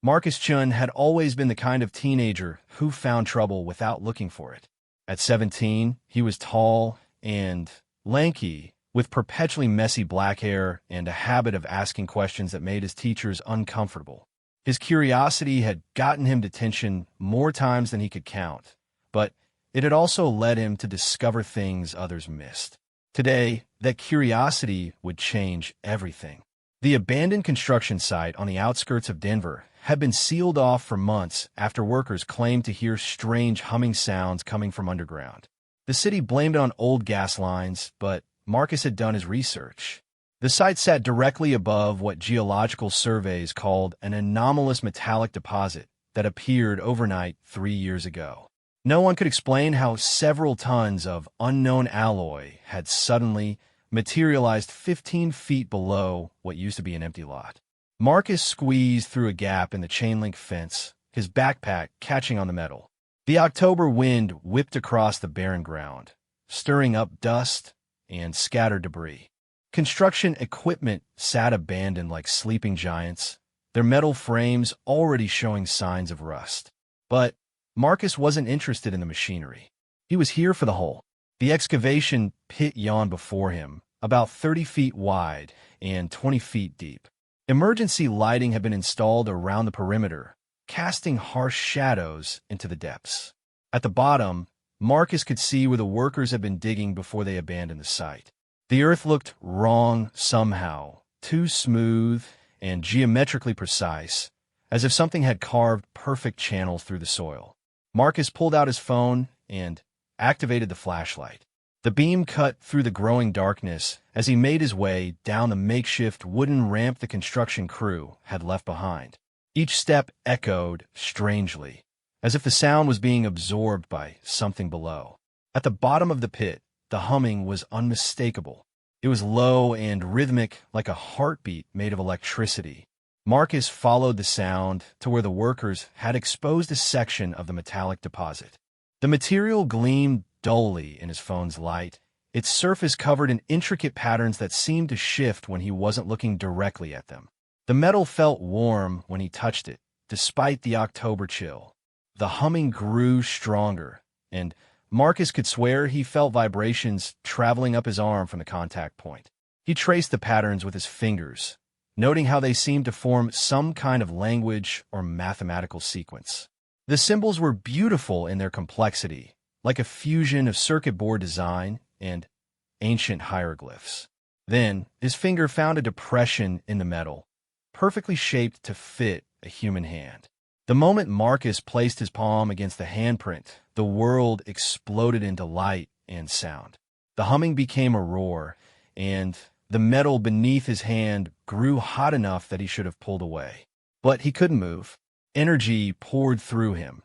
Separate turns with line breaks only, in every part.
Marcus Chun had always been the kind of teenager who found trouble without looking for it. At 17, he was tall and lanky, with perpetually messy black hair and a habit of asking questions that made his teachers uncomfortable. His curiosity had gotten him detention more times than he could count, but it had also led him to discover things others missed. Today, that curiosity would change everything. The abandoned construction site on the outskirts of Denver had been sealed off for months after workers claimed to hear strange humming sounds coming from underground. The city blamed it on old gas lines, but Marcus had done his research. The site sat directly above what geological surveys called an anomalous metallic deposit that appeared overnight 3 years ago. No one could explain how several tons of unknown alloy had suddenly materialized 15 feet below what used to be an empty lot. Marcus squeezed through a gap in the chain-link fence, his backpack catching on the metal. The October wind whipped across the barren ground, stirring up dust and scattered debris. Construction equipment sat abandoned like sleeping giants, their metal frames already showing signs of rust. But Marcus wasn't interested in the machinery. He was here for the hole. The excavation pit yawned before him, about 30 feet wide and 20 feet deep. Emergency lighting had been installed around the perimeter, casting harsh shadows into the depths. At the bottom, Marcus could see where the workers had been digging before they abandoned the site. The earth looked wrong somehow, too smooth and geometrically precise, as if something had carved perfect channels through the soil. Marcus pulled out his phone and activated the flashlight. The beam cut through the growing darkness as he made his way down the makeshift wooden ramp the construction crew had left behind. Each step echoed strangely, as if the sound was being absorbed by something below. At the bottom of the pit, the humming was unmistakable. It was low and rhythmic, like a heartbeat made of electricity. Marcus followed the sound to where the workers had exposed a section of the metallic deposit. The material gleamed dully in his phone's light, its surface covered in intricate patterns that seemed to shift when he wasn't looking directly at them. The metal felt warm when he touched it, despite the October chill. The humming grew stronger, and Marcus could swear he felt vibrations traveling up his arm from the contact point. He traced the patterns with his fingers, noting how they seemed to form some kind of language or mathematical sequence. The symbols were beautiful in their complexity, like a fusion of circuit board design and ancient hieroglyphs. Then, his finger found a depression in the metal, perfectly shaped to fit a human hand. The moment Marcus placed his palm against the handprint, the world exploded into light and sound. The humming became a roar, and the metal beneath his hand grew hot enough that he should have pulled away. But he couldn't move. Energy poured through him,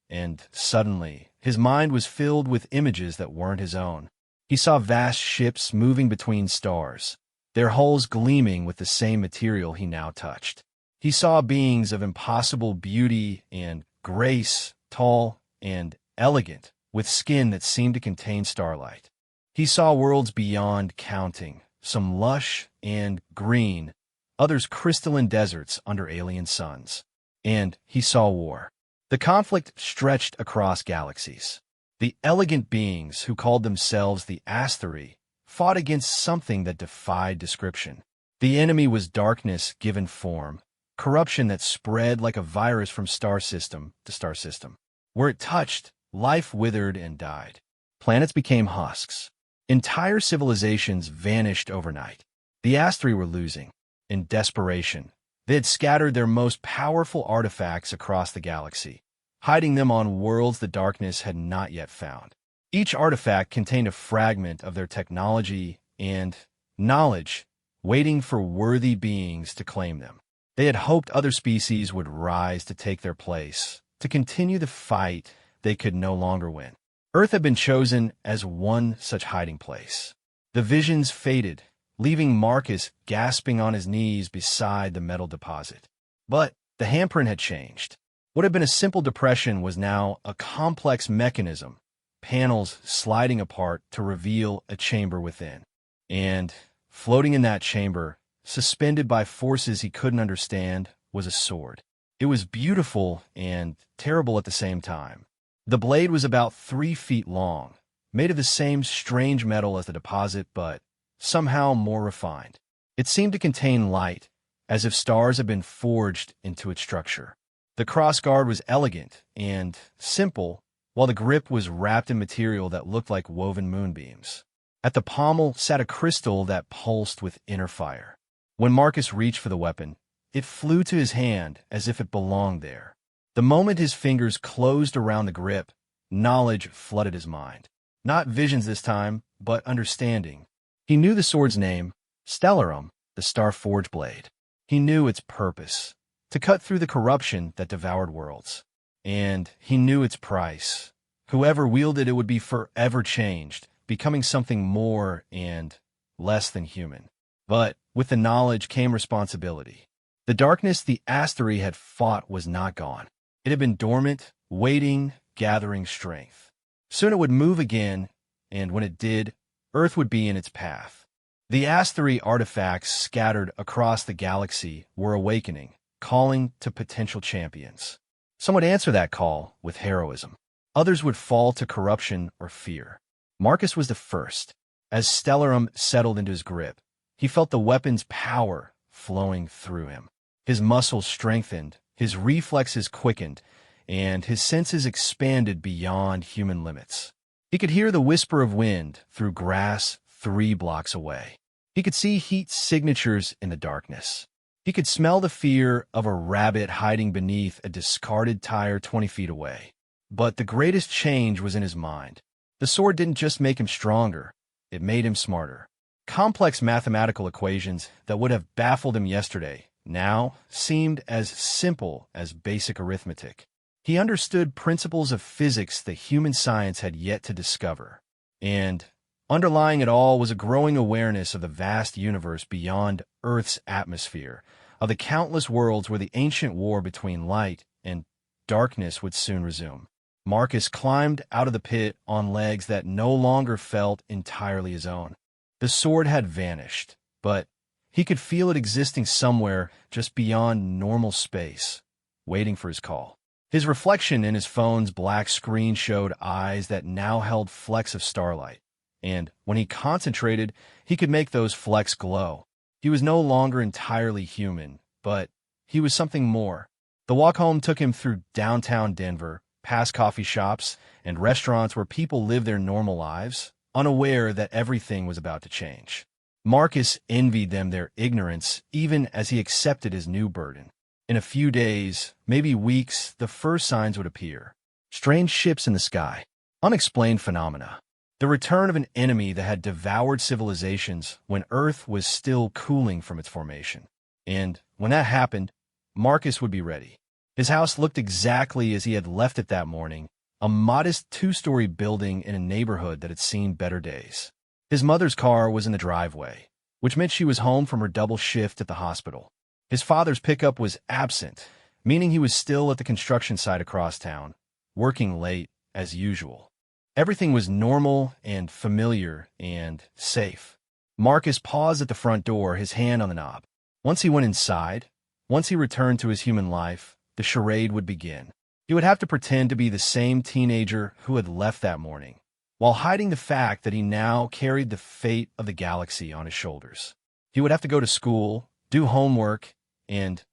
and suddenly, his mind was filled with images that weren't his own. He saw vast ships moving between stars, their hulls gleaming with the same material he now touched. He saw beings of impossible beauty and grace, tall and elegant, with skin that seemed to contain starlight. He saw worlds beyond counting, some lush and green, others crystalline deserts under alien suns. And he saw war. The conflict stretched across galaxies. The elegant beings who called themselves the Astery fought against something that defied description. The enemy was darkness given form, corruption that spread like a virus from star system to star system. Where it touched, life withered and died. Planets became husks. Entire civilizations vanished overnight. The Astery were losing. In desperation, they had scattered their most powerful artifacts across the galaxy, hiding them on worlds the darkness had not yet found. Each artifact contained a fragment of their technology and knowledge, waiting for worthy beings to claim them. They had hoped other species would rise to take their place, to continue the fight they could no longer win. Earth had been chosen as one such hiding place. The visions faded, leaving Marcus gasping on his knees beside the metal deposit. But the handprint had changed. What had been a simple depression was now a complex mechanism, panels sliding apart to reveal a chamber within. And floating in that chamber, suspended by forces he couldn't understand, was a sword. It was beautiful and terrible at the same time. The blade was about 3 feet long, made of the same strange metal as the deposit, but somehow more refined. It seemed to contain light, as if stars had been forged into its structure. The crossguard was elegant and simple, while the grip was wrapped in material that looked like woven moonbeams. At the pommel sat a crystal that pulsed with inner fire. When Marcus reached for the weapon, it flew to his hand as if it belonged there. The moment his fingers closed around the grip, knowledge flooded his mind. Not visions this time, but understanding. He knew the sword's name, Stellarum, the star-forged blade. He knew its purpose, to cut through the corruption that devoured worlds. And he knew its price. Whoever wielded it would be forever changed, becoming something more and less than human. But with the knowledge came responsibility. The darkness the Astery had fought was not gone. It had been dormant, waiting, gathering strength. Soon it would move again, and when it did, Earth would be in its path. The Astery artifacts scattered across the galaxy were awakening, calling to potential champions. Some would answer that call with heroism. Others would fall to corruption or fear. Marcus was the first. As Stellarum settled into his grip, he felt the weapon's power flowing through him. His muscles strengthened, his reflexes quickened, and his senses expanded beyond human limits. He could hear the whisper of wind through grass 3 blocks away. He could see heat signatures in the darkness. He could smell the fear of a rabbit hiding beneath a discarded tire 20 feet away. But the greatest change was in his mind. The sword didn't just make him stronger, it made him smarter. Complex mathematical equations that would have baffled him yesterday now seemed as simple as basic arithmetic. He understood principles of physics that human science had yet to discover. And underlying it all was a growing awareness of the vast universe beyond Earth's atmosphere, of the countless worlds where the ancient war between light and darkness would soon resume. Marcus climbed out of the pit on legs that no longer felt entirely his own. The sword had vanished, but he could feel it existing somewhere just beyond normal space, waiting for his call. His reflection in his phone's black screen showed eyes that now held flecks of starlight, and when he concentrated, he could make those flecks glow. He was no longer entirely human, but he was something more. The walk home took him through downtown Denver, past coffee shops and restaurants where people live their normal lives, unaware that everything was about to change. Marcus envied them their ignorance, even as he accepted his new burden. In a few days, maybe weeks, the first signs would appear. Strange ships in the sky, unexplained phenomena, the return of an enemy that had devoured civilizations when Earth was still cooling from its formation. And when that happened, Marcus would be ready. His house looked exactly as he had left it that morning, a modest 2-story building in a neighborhood that had seen better days. His mother's car was in the driveway, which meant she was home from her double shift at the hospital. His father's pickup was absent, meaning he was still at the construction site across town, working late as usual. Everything was normal and familiar and safe. Marcus paused at the front door, his hand on the knob. Once he went inside, once he returned to his human life, the charade would begin. He would have to pretend to be the same teenager who had left that morning, while hiding the fact that he now carried the fate of the galaxy on his shoulders. He would have to go to school, do homework, and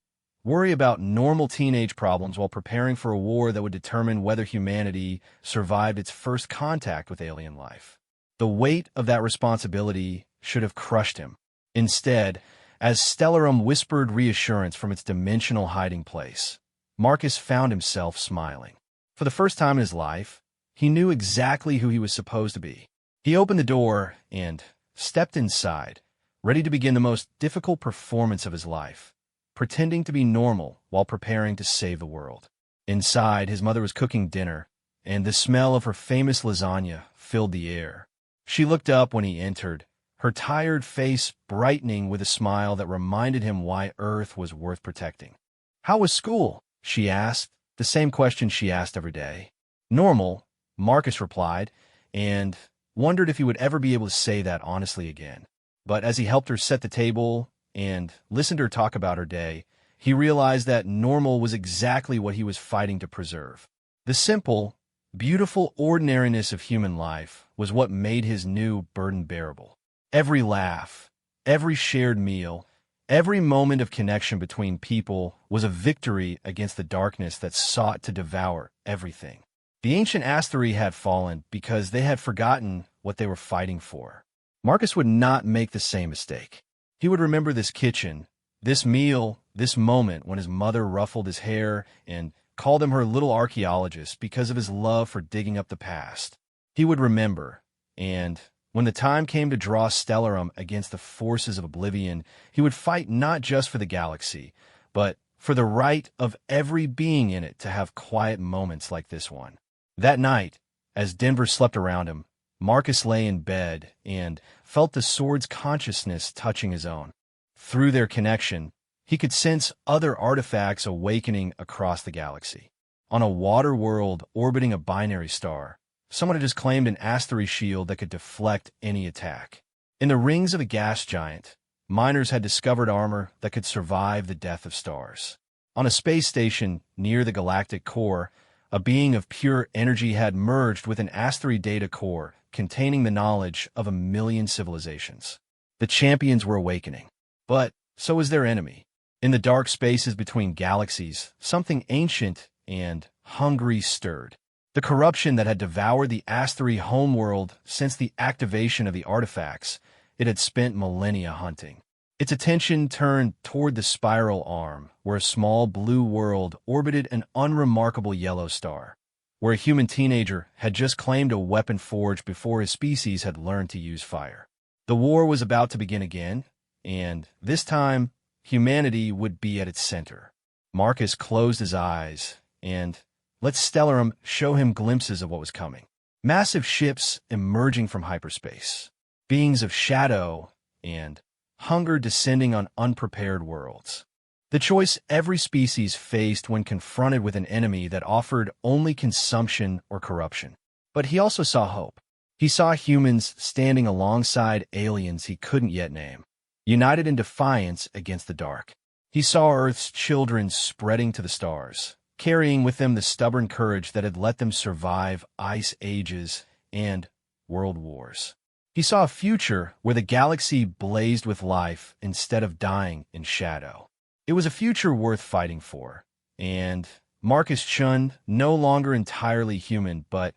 worry about normal teenage problems while preparing for a war that would determine whether humanity survived its first contact with alien life. The weight of that responsibility should have crushed him. Instead, as Stellarum whispered reassurance from its dimensional hiding place, Marcus found himself smiling. For the first time in his life, he knew exactly who he was supposed to be. He opened the door and stepped inside, ready to begin the most difficult performance of his life, pretending to be normal while preparing to save the world. Inside, his mother was cooking dinner, and the smell of her famous lasagna filled the air. She looked up when he entered, her tired face brightening with a smile that reminded him why Earth was worth protecting. "How was school?" she asked, the same question she asked every day. "Normal," Marcus replied, and wondered if he would ever be able to say that honestly again. But as he helped her set the table and listened to her talk about her day, he realized that normal was exactly what he was fighting to preserve. The simple, beautiful ordinariness of human life was what made his new burden bearable. Every laugh, every shared meal, every moment of connection between people was a victory against the darkness that sought to devour everything. The ancient Astery had fallen because they had forgotten what they were fighting for. Marcus would not make the same mistake. He would remember this kitchen, this meal, this moment when his mother ruffled his hair and called him her little archaeologist because of his love for digging up the past. He would remember, and when the time came to draw Stellarum against the forces of oblivion, he would fight not just for the galaxy, but for the right of every being in it to have quiet moments like this one. That night, as Denver slept around him, Marcus lay in bed and felt the sword's consciousness touching his own. Through their connection, he could sense other artifacts awakening across the galaxy. On a water world orbiting a binary star, someone had just claimed an Astery shield that could deflect any attack. In the rings of a gas giant, miners had discovered armor that could survive the death of stars. On a space station near the galactic core, a being of pure energy had merged with an Astery data core containing the knowledge of 1,000,000 civilizations. The champions were awakening, but so was their enemy. In the dark spaces between galaxies, something ancient and hungry stirred. The corruption that had devoured the Astery homeworld since the activation of the artifacts it had spent millennia hunting. Its attention turned toward the spiral arm, where a small blue world orbited an unremarkable yellow star, where a human teenager had just claimed a weapon forged before his species had learned to use fire. The war was about to begin again, and this time, humanity would be at its center. Marcus closed his eyes and let Stellarum show him glimpses of what was coming. Massive ships emerging from hyperspace, beings of shadow and hunger descending on unprepared worlds. The choice every species faced when confronted with an enemy that offered only consumption or corruption. But he also saw hope. He saw humans standing alongside aliens he couldn't yet name, united in defiance against the dark. He saw Earth's children spreading to the stars, carrying with them the stubborn courage that had let them survive ice ages and world wars. He saw a future where the galaxy blazed with life instead of dying in shadow. It was a future worth fighting for, and Marcus Chun, no longer entirely human but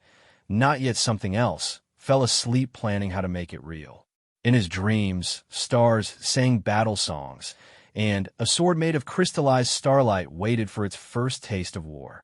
not yet something else, fell asleep planning how to make it real. In his dreams, stars sang battle songs, and a sword made of crystallized starlight waited for its first taste of war.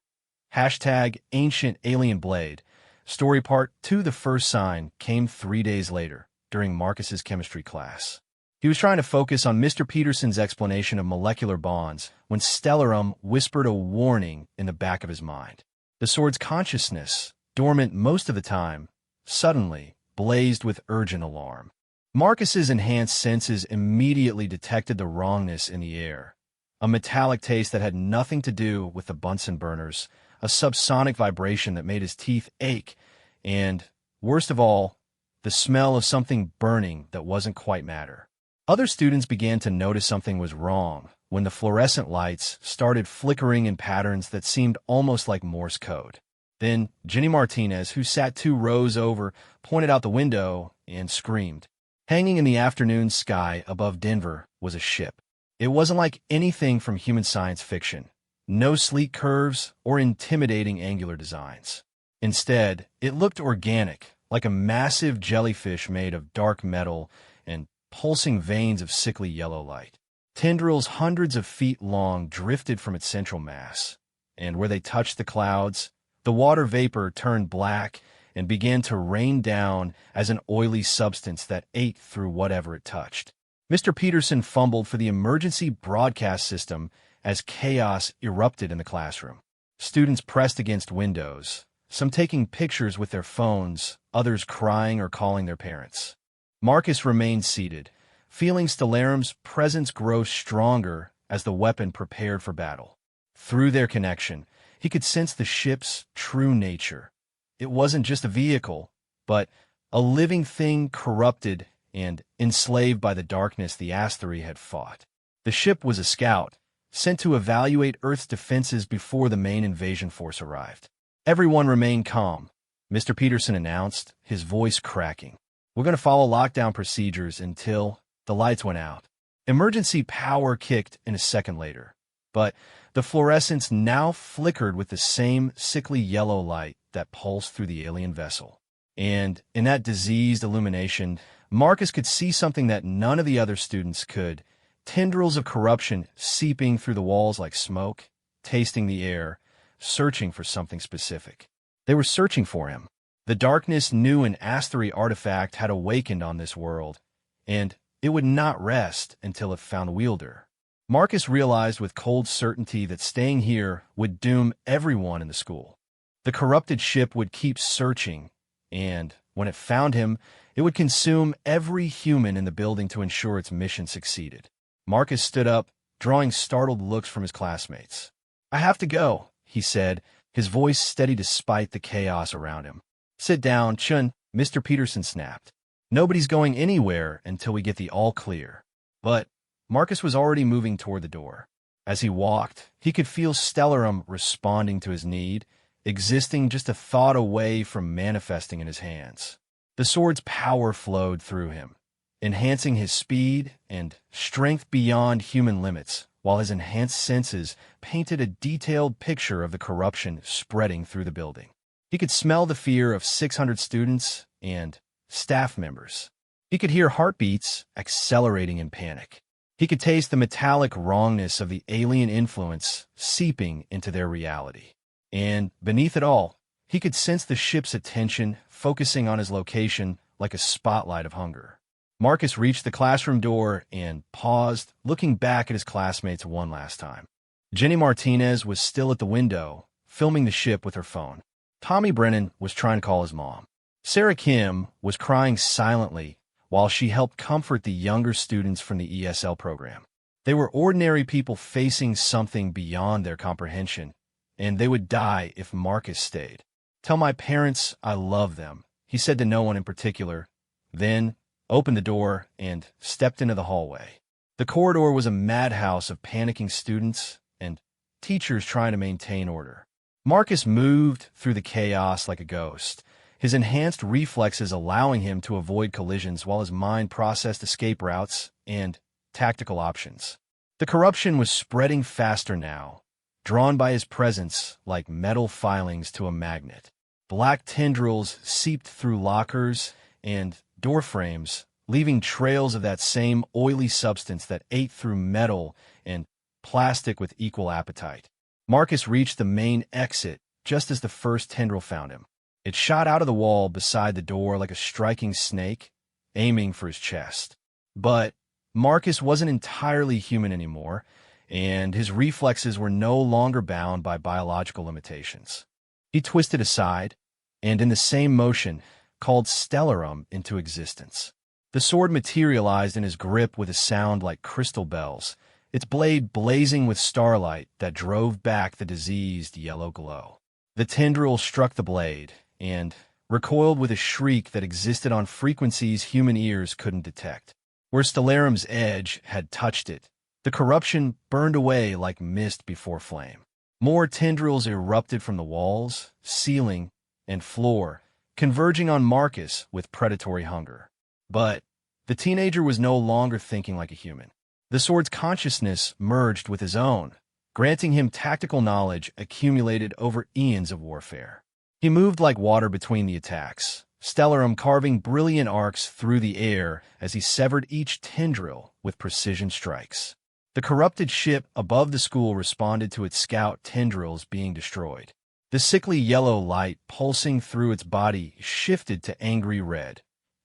#Ancient Alien Blade. Story Part 2. The first sign came 3 days later, during Marcus's chemistry class. He was trying to focus on Mr. Peterson's explanation of molecular bonds when Stellarum whispered a warning in the back of his mind. The sword's consciousness, dormant most of the time, suddenly blazed with urgent alarm. Marcus's enhanced senses immediately detected the wrongness in the air. A metallic taste that had nothing to do with the Bunsen burners, a subsonic vibration that made his teeth ache, and, worst of all, the smell of something burning that wasn't quite matter. Other students began to notice something was wrong when the fluorescent lights started flickering in patterns that seemed almost like Morse code. Then Jenny Martinez, who sat 2 rows over, pointed out the window and screamed. Hanging in the afternoon sky above Denver was a ship. It wasn't like anything from human science fiction. No sleek curves or intimidating angular designs. Instead, it looked organic, like a massive jellyfish made of dark metal and pulsing veins of sickly yellow light. Tendrils hundreds of feet long drifted from its central mass, and where they touched the clouds, the water vapor turned black and began to rain down as an oily substance that ate through whatever it touched. Mr. Peterson fumbled for the emergency broadcast system as chaos erupted in the classroom. Students pressed against windows, some taking pictures with their phones, others crying or calling their parents. Marcus remained seated, feeling Stellarum's presence grow stronger as the weapon prepared for battle. Through their connection, he could sense the ship's true nature. It wasn't just a vehicle, but a living thing corrupted and enslaved by the darkness the Astery had fought. The ship was a scout, sent to evaluate Earth's defenses before the main invasion force arrived. Everyone remained calm, Mr. Peterson announced, his voice cracking. We're going to follow lockdown procedures until the lights went out. Emergency power kicked in a second later, but the fluorescence now flickered with the same sickly yellow light that pulsed through the alien vessel. And in that diseased illumination, Marcus could see something that none of the other students could. Tendrils of corruption seeping through the walls like smoke, tasting the air, searching for something specific. They were searching for him. The darkness knew an Astery artifact had awakened on this world, and it would not rest until it found Wielder. Marcus realized with cold certainty that staying here would doom everyone in the school. The corrupted ship would keep searching, and when it found him, it would consume every human in the building to ensure its mission succeeded. Marcus stood up, drawing startled looks from his classmates. I have to go, he said, his voice steady despite the chaos around him. Sit down, Chun, Mr. Peterson snapped. Nobody's going anywhere until we get the all clear. But Marcus was already moving toward the door. As he walked, he could feel Stellarum responding to his need, existing just a thought away from manifesting in his hands. The sword's power flowed through him, enhancing his speed and strength beyond human limits, while his enhanced senses painted a detailed picture of the corruption spreading through the building. He could smell the fear of 600 students and staff members. He could hear heartbeats accelerating in panic. He could taste the metallic wrongness of the alien influence seeping into their reality. And beneath it all, he could sense the ship's attention focusing on his location like a spotlight of hunger. Marcus reached the classroom door and paused, looking back at his classmates one last time. Jenny Martinez was still at the window, filming the ship with her phone. Tommy Brennan was trying to call his mom. Sarah Kim was crying silently while she helped comfort the younger students from the ESL program. They were ordinary people facing something beyond their comprehension, and they would die if Marcus stayed. Tell my parents I love them, he said to no one in particular, then opened the door and stepped into the hallway. The corridor was a madhouse of panicking students and teachers trying to maintain order. Marcus moved through the chaos like a ghost, his enhanced reflexes allowing him to avoid collisions while his mind processed escape routes and tactical options. The corruption was spreading faster now, drawn by his presence like metal filings to a magnet. Black tendrils seeped through lockers and door frames, leaving trails of that same oily substance that ate through metal and plastic with equal appetite. Marcus reached the main exit just as the first tendril found him. It shot out of the wall beside the door like a striking snake, aiming for his chest. But Marcus wasn't entirely human anymore, and his reflexes were no longer bound by biological limitations. He twisted aside, and in the same motion, called Stellarum into existence. The sword materialized in his grip with a sound like crystal bells, its blade blazing with starlight that drove back the diseased yellow glow. The tendril struck the blade, and recoiled with a shriek that existed on frequencies human ears couldn't detect. Where Stellarum's edge had touched it, the corruption burned away like mist before flame. More tendrils erupted from the walls, ceiling, and floor, converging on Marcus with predatory hunger. But the teenager was no longer thinking like a human. The sword's consciousness merged with his own, granting him tactical knowledge accumulated over eons of warfare. He moved like water between the attacks, Stellarum carving brilliant arcs through the air as he severed each tendril with precision strikes. The corrupted ship above the school responded to its scout tendrils being destroyed. The sickly yellow light pulsing through its body shifted to angry red,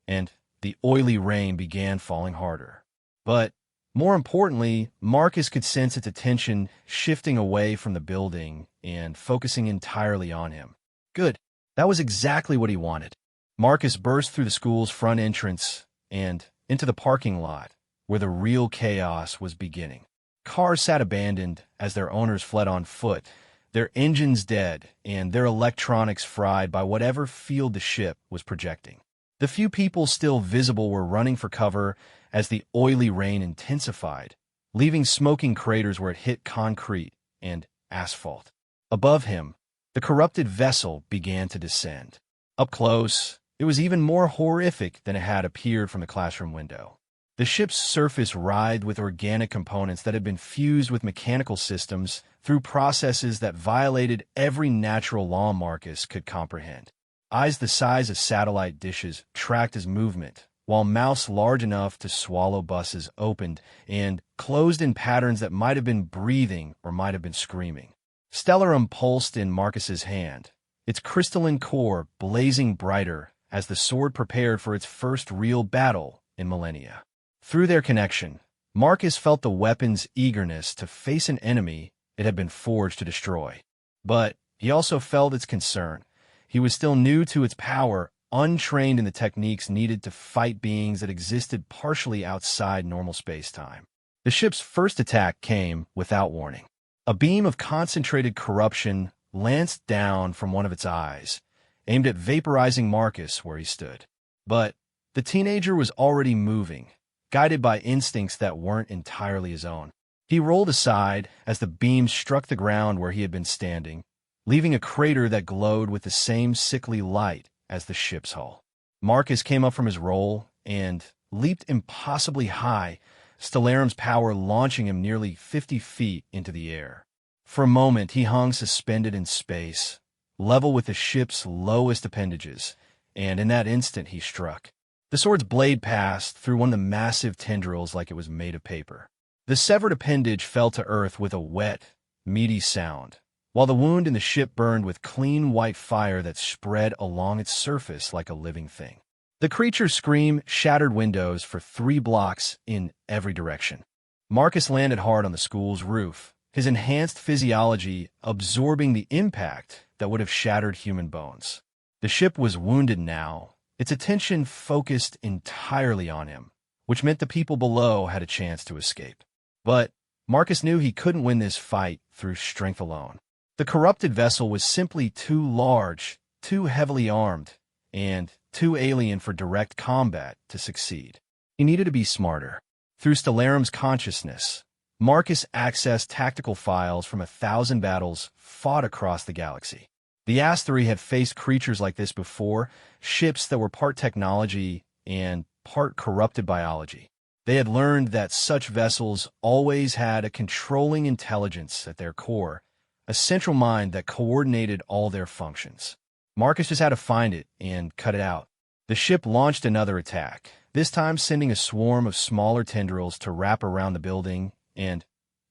and the oily rain began falling harder. But more importantly, Marcus could sense its attention shifting away from the building and focusing entirely on him. Good. That was exactly what he wanted. Marcus burst through the school's front entrance and into the parking lot, where the real chaos was beginning. Cars sat abandoned as their owners fled on foot, their engines dead and their electronics fried by whatever field the ship was projecting. The few people still visible were running for cover as the oily rain intensified, leaving smoking craters where it hit concrete and asphalt. Above him, the corrupted vessel began to descend. Up close, it was even more horrific than it had appeared from the classroom window. The ship's surface writhed with organic components that had been fused with mechanical systems through processes that violated every natural law Marcus could comprehend. Eyes the size of satellite dishes tracked his movement, while mouths large enough to swallow buses opened and closed in patterns that might have been breathing or might have been screaming. Stellarum pulsed in Marcus's hand, its crystalline core blazing brighter as the sword prepared for its first real battle in millennia. Through their connection, Marcus felt the weapon's eagerness to face an enemy it had been forged to destroy. But he also felt its concern. He was still new to its power, untrained in the techniques needed to fight beings that existed partially outside normal space-time. The ship's first attack came without warning. A beam of concentrated corruption lanced down from one of its eyes, aimed at vaporizing Marcus where he stood. But the teenager was already moving, guided by instincts that weren't entirely his own. He rolled aside as the beam struck the ground where he had been standing, leaving a crater that glowed with the same sickly light as the ship's hull. Marcus came up from his roll and leaped impossibly high, Stellarum's power launching him nearly 50 feet into the air. For a moment, he hung suspended in space, level with the ship's lowest appendages, and in that instant he struck. The sword's blade passed through one of the massive tendrils like it was made of paper. The severed appendage fell to earth with a wet, meaty sound, while the wound in the ship burned with clean white fire that spread along its surface like a living thing. The creature's scream shattered windows for 3 blocks in every direction. Marcus landed hard on the school's roof, his enhanced physiology absorbing the impact that would have shattered human bones. The ship was wounded now, its attention focused entirely on him, which meant the people below had a chance to escape. But Marcus knew he couldn't win this fight through strength alone. The corrupted vessel was simply too large, too heavily armed, and too alien for direct combat to succeed. He needed to be smarter. Through Stellarum's consciousness, Marcus accessed tactical files from 1,000 battles fought across the galaxy. The Asteroid had faced creatures like this before, ships that were part technology and part corrupted biology. They had learned that such vessels always had a controlling intelligence at their core, a central mind that coordinated all their functions. Marcus just had to find it and cut it out. The ship launched another attack, this time sending a swarm of smaller tendrils to wrap around the building and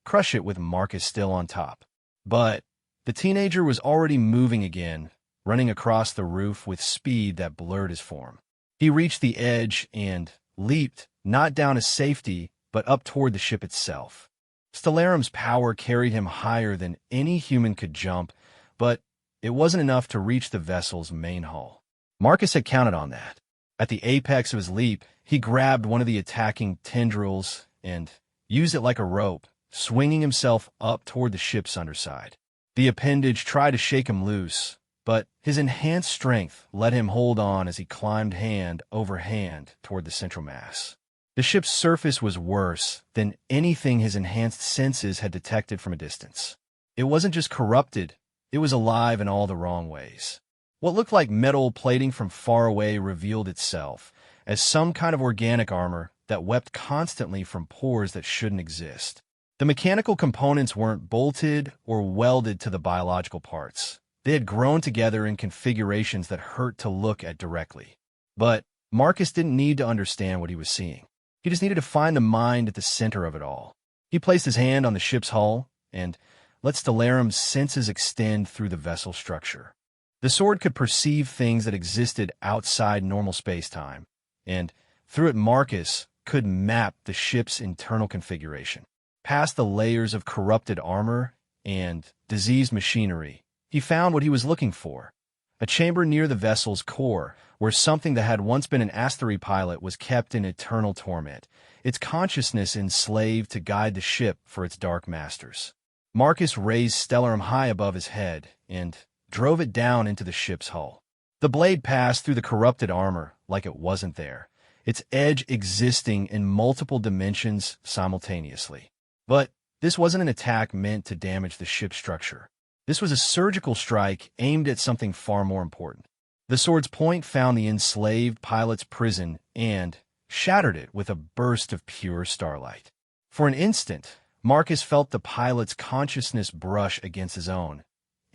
crush it with Marcus still on top. But the teenager was already moving again, running across the roof with speed that blurred his form. He reached the edge and leaped, not down to safety, but up toward the ship itself. Stellarum's power carried him higher than any human could jump, but it wasn't enough to reach the vessel's main hull. Marcus had counted on that. At the apex of his leap, he grabbed one of the attacking tendrils and used it like a rope, swinging himself up toward the ship's underside. The appendage tried to shake him loose, but his enhanced strength let him hold on as he climbed hand over hand toward the central mass. The ship's surface was worse than anything his enhanced senses had detected from a distance. It wasn't just corrupted, it was alive in all the wrong ways. What looked like metal plating from far away revealed itself as some kind of organic armor that wept constantly from pores that shouldn't exist. The mechanical components weren't bolted or welded to the biological parts. They had grown together in configurations that hurt to look at directly. But Marcus didn't need to understand what he was seeing. He just needed to find the mind at the center of it all. He placed his hand on the ship's hull and let Stellarum's senses extend through the vessel structure. The sword could perceive things that existed outside normal space-time, and through it Marcus could map the ship's internal configuration. Past the layers of corrupted armor and diseased machinery, he found what he was looking for, a chamber near the vessel's core where something that had once been an asteroid pilot was kept in eternal torment, its consciousness enslaved to guide the ship for its dark masters. Marcus raised Stellarum high above his head and drove it down into the ship's hull. The blade passed through the corrupted armor like it wasn't there, its edge existing in multiple dimensions simultaneously. But this wasn't an attack meant to damage the ship's structure. This was a surgical strike aimed at something far more important. The sword's point found the enslaved pilot's prison and shattered it with a burst of pure starlight. For an instant, Marcus felt the pilot's consciousness brush against his own,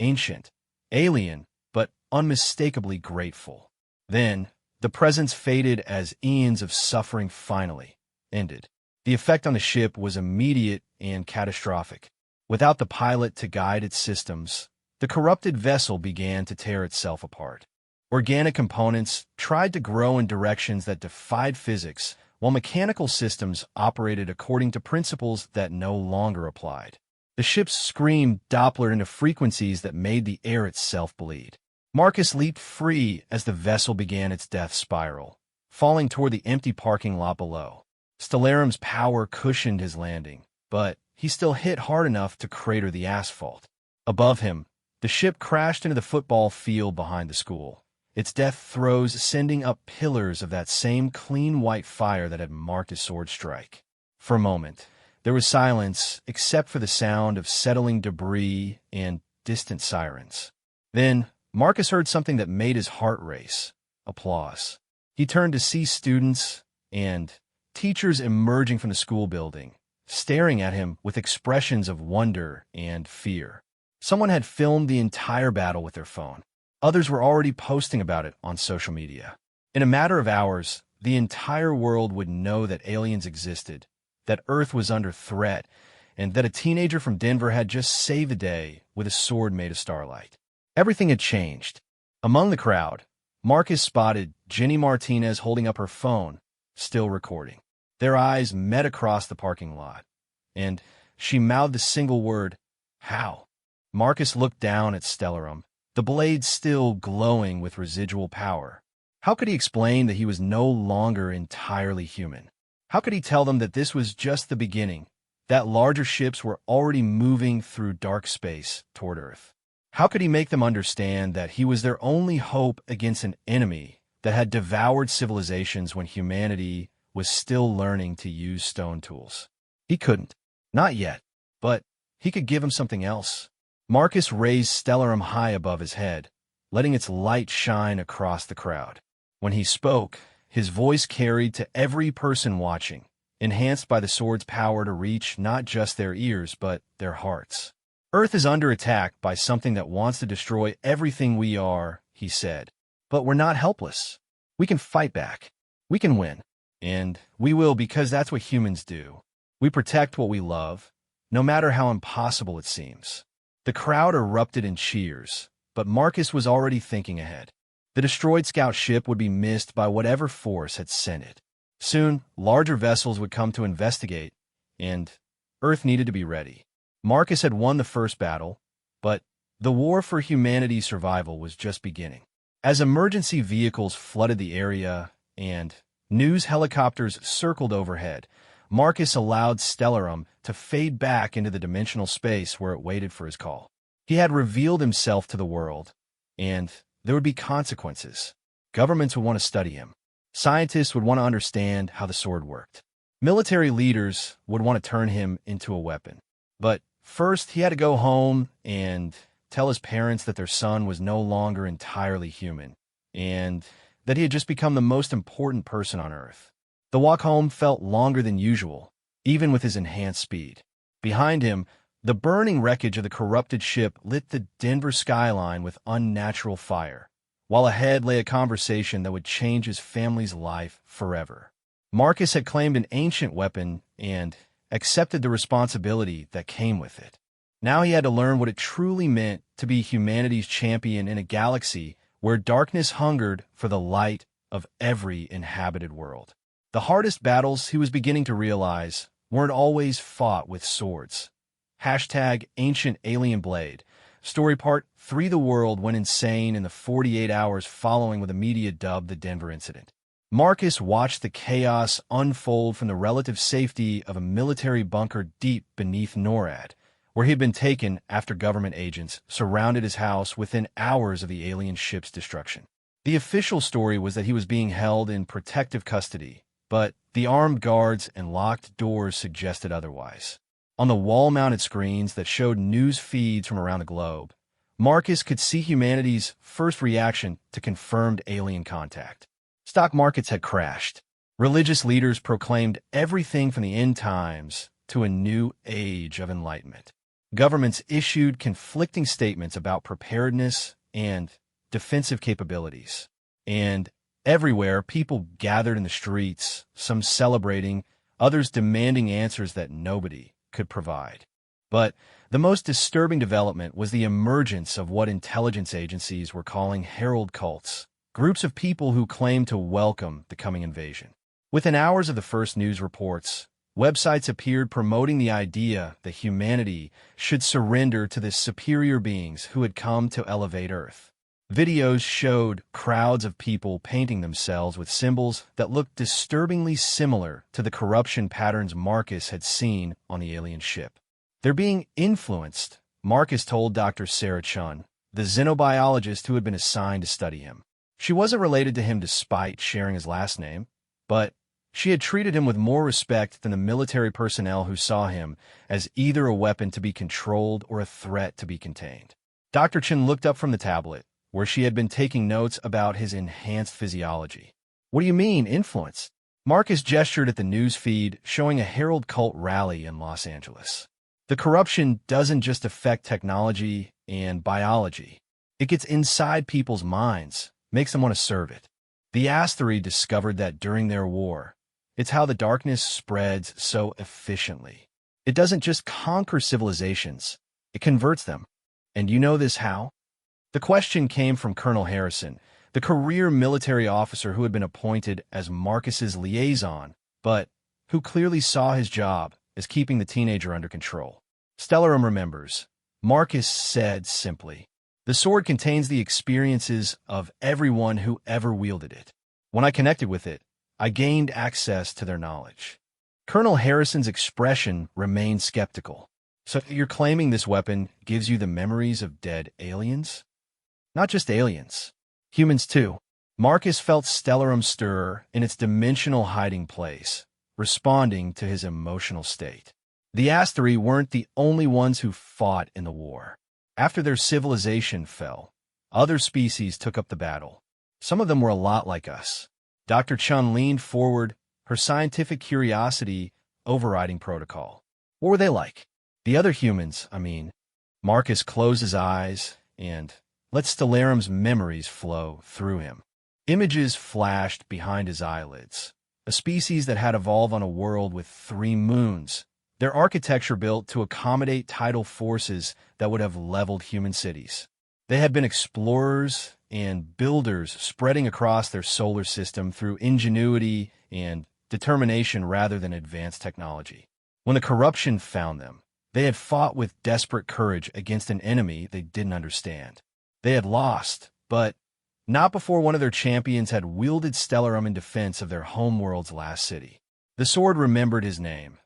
ancient, alien, but unmistakably grateful. Then, the presence faded as eons of suffering finally ended. The effect on the ship was immediate and catastrophic. Without the pilot to guide its systems, the corrupted vessel began to tear itself apart. Organic components tried to grow in directions that defied physics, while mechanical systems operated according to principles that no longer applied. The ship's scream Dopplered into frequencies that made the air itself bleed. Marcus leaped free as the vessel began its death spiral, falling toward the empty parking lot below. Stellarum's power cushioned his landing, but he still hit hard enough to crater the asphalt. Above him, the ship crashed into the football field behind the school, its death throes sending up pillars of that same clean white fire that had marked his sword strike. For a moment, there was silence except for the sound of settling debris and distant sirens. Then, Marcus heard something that made his heart race. Applause. He turned to see students and teachers emerging from the school building, staring at him with expressions of wonder and fear. Someone had filmed the entire battle with their phone. Others were already posting about it on social media. In a matter of hours, the entire world would know that aliens existed, that Earth was under threat, and that a teenager from Denver had just saved the day with a sword made of starlight. Everything had changed. Among the crowd, Marcus spotted Jenny Martinez holding up her phone, still recording. Their eyes met across the parking lot, and she mouthed the single word, "How?" Marcus looked down at Stellarum, the blade still glowing with residual power. How could he explain that he was no longer entirely human? How could he tell them that this was just the beginning, that larger ships were already moving through dark space toward Earth? How could he make them understand that he was their only hope against an enemy that had devoured civilizations when humanity was still learning to use stone tools? He couldn't. Not yet. But he could give him something else. Marcus raised Stellarum high above his head, letting its light shine across the crowd. When he spoke, his voice carried to every person watching, enhanced by the sword's power to reach not just their ears but their hearts. Earth is under attack by something that wants to destroy everything we are, he said. But we're not helpless. We can fight back. We can win. And we will, because that's what humans do. We protect what we love, no matter how impossible it seems. The crowd erupted in cheers, but Marcus was already thinking ahead. The destroyed scout ship would be missed by whatever force had sent it. Soon, larger vessels would come to investigate, and Earth needed to be ready. Marcus had won the first battle, but the war for humanity's survival was just beginning. As emergency vehicles flooded the area and news helicopters circled overhead, Marcus allowed Stellarum to fade back into the dimensional space where it waited for his call. He had revealed himself to the world, and there would be consequences. Governments would want to study him. Scientists would want to understand how the sword worked. Military leaders would want to turn him into a weapon. But first, he had to go home and tell his parents that their son was no longer entirely human, and that he had just become the most important person on Earth. The walk home felt longer than usual, even with his enhanced speed. Behind him, the burning wreckage of the corrupted ship lit the Denver skyline with unnatural fire, while ahead lay a conversation that would change his family's life forever. Marcus had claimed an ancient weapon and accepted the responsibility that came with it. Now he had to learn what it truly meant to be humanity's champion in a galaxy where darkness hungered for the light of every inhabited world. The hardest battles, he was beginning to realize, weren't always fought with swords. #Ancient Alien Blade. Story Part 3. The world went insane in the 48 hours following what the media dubbed the Denver incident. Marcus watched the chaos unfold from the relative safety of a military bunker deep beneath NORAD, where he had been taken after government agents surrounded his house within hours of the alien ship's destruction. The official story was that he was being held in protective custody, but the armed guards and locked doors suggested otherwise. On the wall-mounted screens that showed news feeds from around the globe, Marcus could see humanity's first reaction to confirmed alien contact. Stock markets had crashed. Religious leaders proclaimed everything from the end times to a new age of enlightenment. Governments issued conflicting statements about preparedness and defensive capabilities. And everywhere, people gathered in the streets, some celebrating, others demanding answers that nobody could provide. But the most disturbing development was the emergence of what intelligence agencies were calling herald cults, groups of people who claimed to welcome the coming invasion. Within hours of the first news reports, websites appeared promoting the idea that humanity should surrender to the superior beings who had come to elevate Earth. Videos showed crowds of people painting themselves with symbols that looked disturbingly similar to the corruption patterns Marcus had seen on the alien ship. They're being influenced, Marcus told Dr. Sarah Chun, the xenobiologist who had been assigned to study him. She wasn't related to him despite sharing his last name, but she had treated him with more respect than the military personnel who saw him as either a weapon to be controlled or a threat to be contained. Dr. Chun looked up from the tablet, where she had been taking notes about his enhanced physiology. What do you mean, influence? Marcus gestured at the news feed showing a Herald cult rally in Los Angeles. The corruption doesn't just affect technology and biology. It gets inside people's minds, makes them want to serve it. The Asteroid discovered that during their war. It's how the darkness spreads so efficiently. It doesn't just conquer civilizations, it converts them. And you know this how? The question came from Colonel Harrison, the career military officer who had been appointed as Marcus's liaison, but who clearly saw his job as keeping the teenager under control. Stellarum remembers. Marcus said simply, "The sword contains the experiences of everyone who ever wielded it. When I connected with it, I gained access to their knowledge." Colonel Harrison's expression remained skeptical. So you're claiming this weapon gives you the memories of dead aliens? Not just aliens. Humans too. Marcus felt Stellarum stir in its dimensional hiding place, responding to his emotional state. The Asteri weren't the only ones who fought in the war. After their civilization fell, other species took up the battle. Some of them were a lot like us. Dr. Chun leaned forward, her scientific curiosity overriding protocol. What were they like? The other humans, I mean. Marcus closed his eyes and let Stellarum's memories flow through him. Images flashed behind his eyelids. A species that had evolved on a world with 3 moons, their architecture built to accommodate tidal forces that would have leveled human cities. They had been explorers and builders spreading across their solar system through ingenuity and determination rather than advanced technology. When the corruption found them, they had fought with desperate courage against an enemy they didn't understand. They had lost, but not before one of their champions had wielded Stellarum in defense of their homeworld's last city. The sword remembered his name,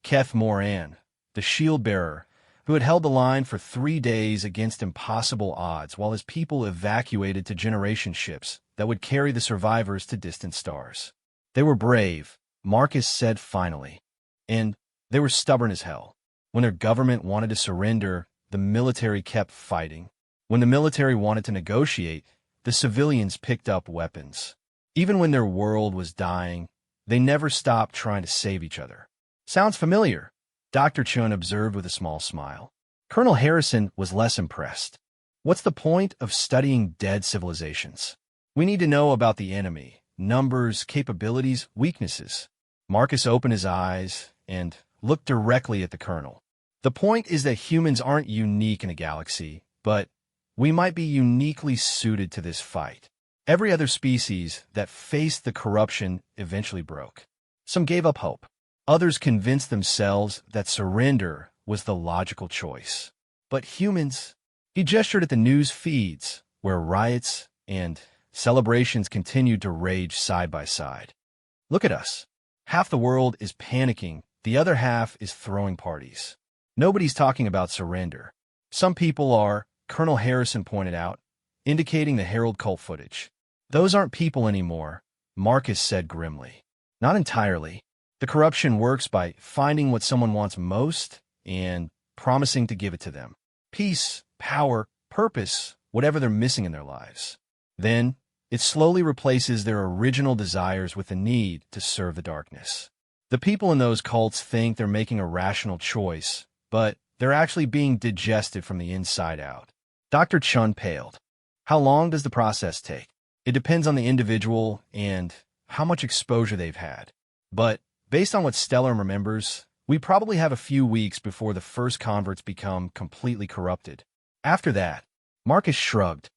Keth Moran, the shield-bearer, who had held the line for 3 days against impossible odds while his people evacuated to generation ships that would carry the survivors to distant stars. They were brave, Marcus said finally, and they were stubborn as hell. When their government wanted to surrender, the military kept fighting. When the military wanted to negotiate, the civilians picked up weapons. Even when their world was dying, they never stopped trying to save each other. Sounds familiar, Dr. Chun observed with a small smile. Colonel Harrison was less impressed. What's the point of studying dead civilizations? We need to know about the enemy, numbers, capabilities, weaknesses. Marcus opened his eyes and looked directly at the colonel. The point is that humans aren't unique in a galaxy, but we might be uniquely suited to this fight. Every other species that faced the corruption eventually broke. Some gave up hope. Others convinced themselves that surrender was the logical choice. But humans, he gestured at the news feeds, where riots and celebrations continued to rage side by side. Look at us. Half the world is panicking, the other half is throwing parties. Nobody's talking about surrender. Some people are, Colonel Harrison pointed out, indicating the Herald cult footage. Those aren't people anymore, Marcus said grimly. Not entirely. The corruption works by finding what someone wants most and promising to give it to them. Peace, power, purpose, whatever they're missing in their lives. Then, it slowly replaces their original desires with the need to serve the darkness. The people in those cults think they're making a rational choice, but they're actually being digested from the inside out. Dr. Chun paled. How long does the process take? It depends on the individual and how much exposure they've had. But based on what Stellar remembers, we probably have a few weeks before the first converts become completely corrupted. After that, Marcus shrugged.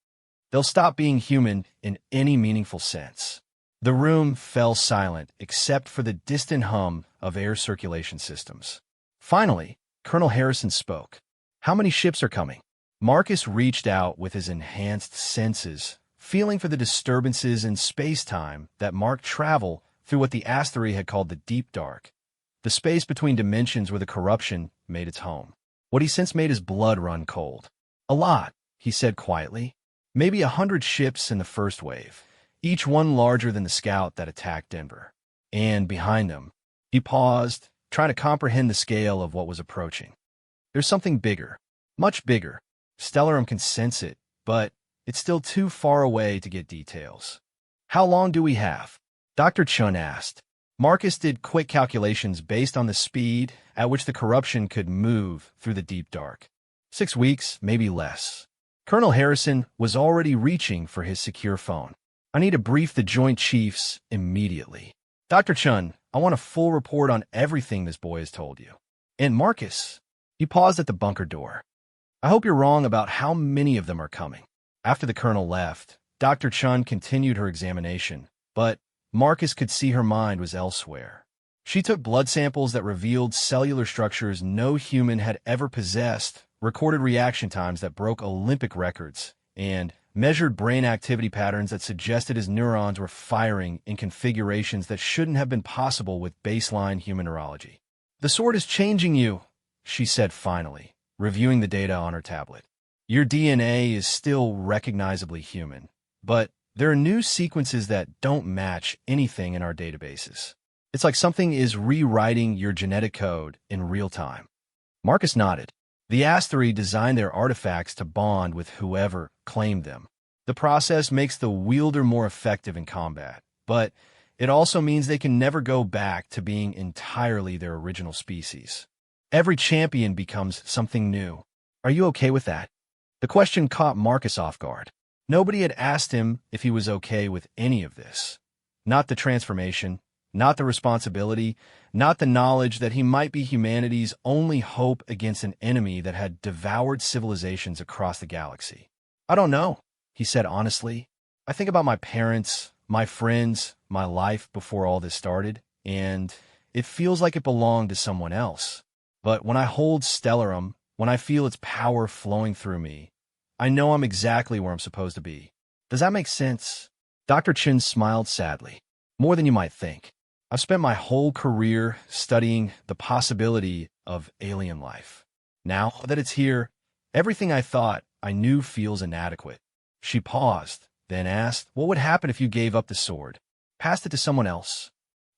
They'll stop being human in any meaningful sense. The room fell silent except for the distant hum of air circulation systems. Finally, Colonel Harrison spoke. How many ships are coming? Marcus reached out with his enhanced senses, feeling for the disturbances in space-time that marked travel through what the asteroid had called the Deep Dark, the space between dimensions where the corruption made its home. What he sensed made his blood run cold. A lot, he said quietly. Maybe 100 ships in the first wave, each one larger than the scout that attacked Denver. And behind them, he paused, trying to comprehend the scale of what was approaching. There's something bigger, much bigger. Stellarum can sense it, but it's still too far away to get details. How long do we have? Dr. Chun asked. Marcus did quick calculations based on the speed at which the corruption could move through the deep dark. 6 weeks, maybe less. Colonel Harrison was already reaching for his secure phone. I need to brief the Joint Chiefs immediately. Dr. Chun, I want a full report on everything this boy has told you. And Marcus, he paused at the bunker door. I hope you're wrong about how many of them are coming. After the colonel left, Dr. Chun continued her examination, but Marcus could see her mind was elsewhere. She took blood samples that revealed cellular structures no human had ever possessed, recorded reaction times that broke Olympic records, and measured brain activity patterns that suggested his neurons were firing in configurations that shouldn't have been possible with baseline human neurology. The sword is changing you, she said finally, reviewing the data on her tablet. Your DNA is still recognizably human, but there are new sequences that don't match anything in our databases. It's like something is rewriting your genetic code in real time. Marcus nodded. The Asteri designed their artifacts to bond with whoever claimed them. The process makes the wielder more effective in combat, but it also means they can never go back to being entirely their original species. Every champion becomes something new. Are you okay with that? The question caught Marcus off guard. Nobody had asked him if he was okay with any of this. Not the transformation, not the responsibility, not the knowledge that he might be humanity's only hope against an enemy that had devoured civilizations across the galaxy. I don't know, he said honestly. I think about my parents, my friends, my life before all this started, and it feels like it belonged to someone else. But when I hold Stellarum, when I feel its power flowing through me, I know I'm exactly where I'm supposed to be. Does that make sense? Dr. Chin smiled sadly. More than you might think. I've spent my whole career studying the possibility of alien life. Now that it's here, everything I thought I knew feels inadequate. She paused, then asked, what would happen if you gave up the sword? Passed it to someone else?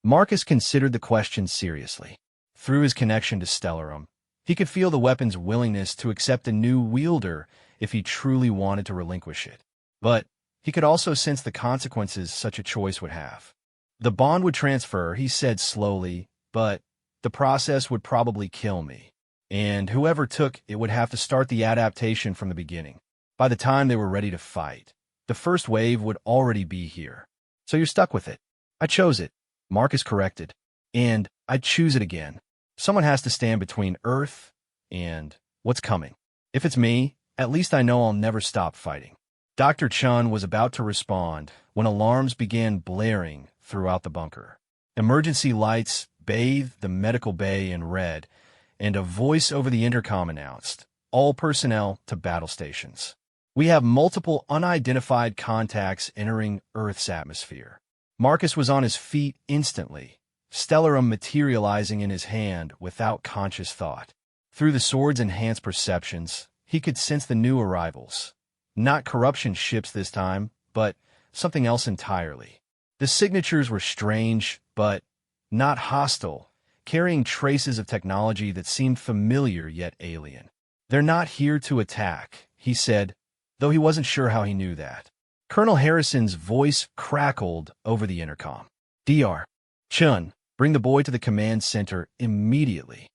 Marcus considered the question seriously. Through his connection to Stellarum, he could feel the weapon's willingness to accept a new wielder if he truly wanted to relinquish it. But he could also sense the consequences such a choice would have. The bond would transfer, he said slowly, but the process would probably kill me. And whoever took it would have to start the adaptation from the beginning. By the time they were ready to fight, the first wave would already be here. So you're stuck with it. I chose it, Marcus corrected. And I'd choose it again. Someone has to stand between Earth and what's coming. If it's me, at least I know I'll never stop fighting. Dr. Chun was about to respond when alarms began blaring throughout the bunker. Emergency lights bathed the medical bay in red, and a voice over the intercom announced, all personnel to battle stations. We have multiple unidentified contacts entering Earth's atmosphere. Marcus was on his feet instantly, Stellarum materializing in his hand without conscious thought. Through the sword's enhanced perceptions, he could sense the new arrivals. Not corruption ships this time, but something else entirely. The signatures were strange, but not hostile, carrying traces of technology that seemed familiar yet alien. "They're not here to attack," he said, though he wasn't sure how he knew that. Colonel Harrison's voice crackled over the intercom. "Dr. Chun, bring the boy to the command center immediately."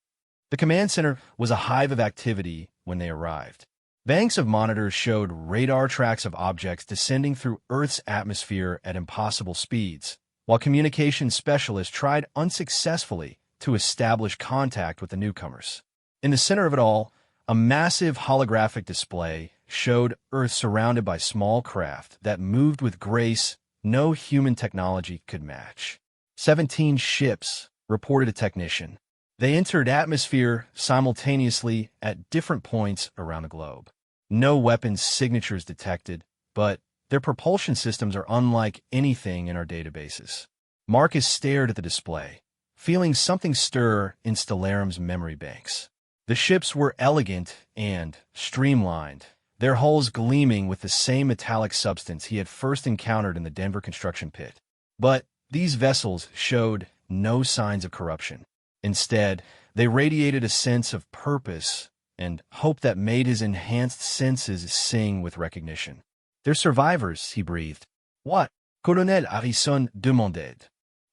The command center was a hive of activity when they arrived. Banks of monitors showed radar tracks of objects descending through Earth's atmosphere at impossible speeds, while communications specialists tried unsuccessfully to establish contact with the newcomers. In the center of it all, a massive holographic display showed Earth surrounded by small craft that moved with grace no human technology could match. 17 ships, reported a technician. They entered atmosphere simultaneously at different points around the globe. No weapons signatures detected, but their propulsion systems are unlike anything in our databases. Marcus stared at the display, feeling something stir in Stellarum's memory banks. The ships were elegant and streamlined, their hulls gleaming with the same metallic substance he had first encountered in the Denver construction pit. But these vessels showed no signs of corruption. Instead, they radiated a sense of purpose and hope that made his enhanced senses sing with recognition. "They're survivors," he breathed. "What?" Colonel Harrison demanded.